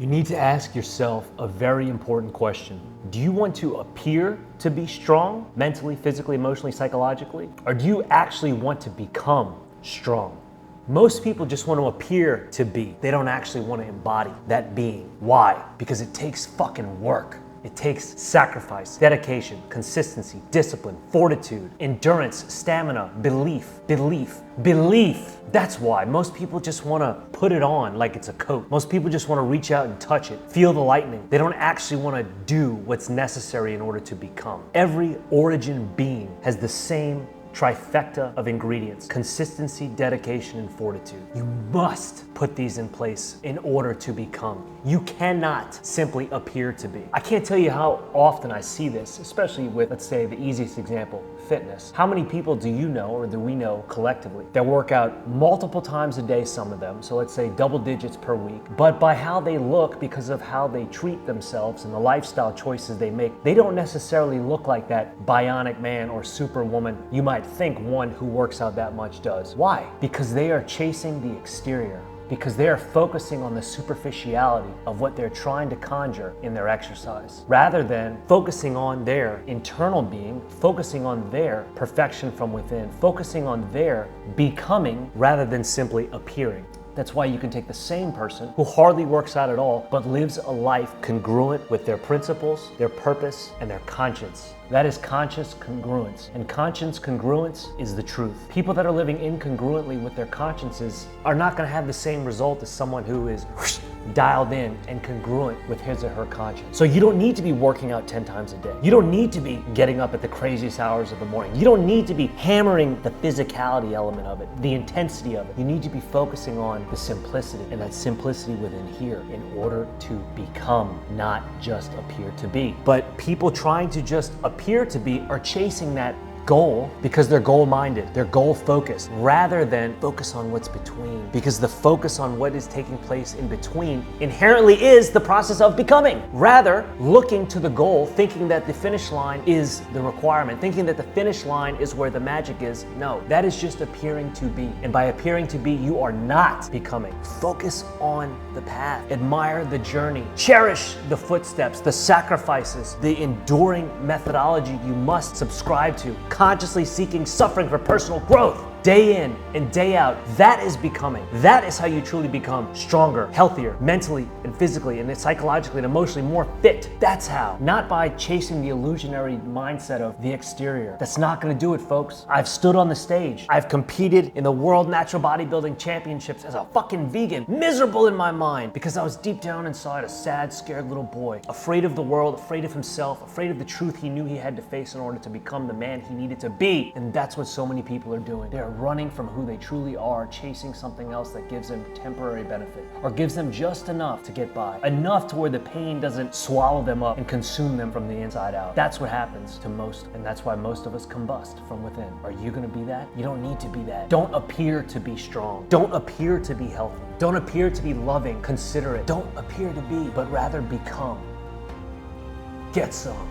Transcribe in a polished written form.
need to ask yourself a very important question. Do you want to appear to be strong, mentally, physically, emotionally, psychologically? Or do you actually want to become strong? Most people just want to appear to be. They don't actually want to embody that being. Why? Because it takes fucking work. It takes sacrifice, dedication, consistency, discipline, fortitude, endurance, stamina, belief. That's why most people just want to put it on like it's a coat. Most people just want to reach out and touch it, feel the lightning. They don't actually want to do what's necessary in order to become. Every origin being has the same trifecta of ingredients: consistency, dedication, and fortitude. You must put these in place in order to become. You cannot simply appear to be. I can't tell you how often I see this, especially with, let's say, the easiest example, fitness. How many people do you know, or do we know collectively, that work out multiple times a day, some of them, so let's say double digits per week, but by how they look, because of how they treat themselves and the lifestyle choices they make, they don't necessarily look like that bionic man or superwoman you might think one who works out that much does. Why? Because they are chasing the exterior. Because they are focusing on the superficiality of what they're trying to conjure in their exercise, rather than focusing on their internal being, focusing on their perfection from within, focusing on their becoming rather than simply appearing. That's why you can take the same person who hardly works out at all, but lives a life congruent with their principles, their purpose, and their conscience. That is conscious congruence. And conscience congruence is the truth. People that are living incongruently with their consciences are not going to have the same result as someone who is dialed in and congruent with his or her conscience. So you don't need to be working out 10 times a day. You don't need to be getting up at the craziest hours of the morning. You don't need to be hammering the physicality element of it, the intensity of it. You need to be focusing on the simplicity, and that simplicity within here, in order to become, not just appear to be. But people trying to just appear to be are chasing that goal because they're goal-minded, they're goal-focused, rather than focus on what's between. Because the focus on what is taking place in between inherently is the process of becoming. Rather, looking to the goal, thinking that the finish line is the requirement, thinking that the finish line is where the magic is. No, that is just appearing to be. And by appearing to be, you are not becoming. Focus on the path. Admire the journey. Cherish the footsteps, the sacrifices, the enduring methodology you must subscribe to. Consciously seeking suffering for personal growth. Day in and day out, that is becoming. That is how you truly become stronger, healthier, mentally and physically and psychologically and emotionally more fit. That's how. Not by chasing the illusionary mindset of the exterior. That's not gonna do it, folks. I've stood on the stage. I've competed in the World Natural Bodybuilding Championships as a fucking vegan, miserable in my mind because I was deep down inside a sad, scared little boy, afraid of the world, afraid of himself, afraid of the truth he knew he had to face in order to become the man he needed to be. And that's what so many people are doing. They're running from who they truly are, chasing something else that gives them temporary benefit or gives them just enough to get by, enough to where the pain doesn't swallow them up and consume them from the inside out. That's what happens to most, and that's why most of us combust from within. Are you gonna be that? You don't need to be that. Don't appear to be strong. Don't appear to be healthy. Don't appear to be loving, considerate. Don't appear to be, but rather become. Get some.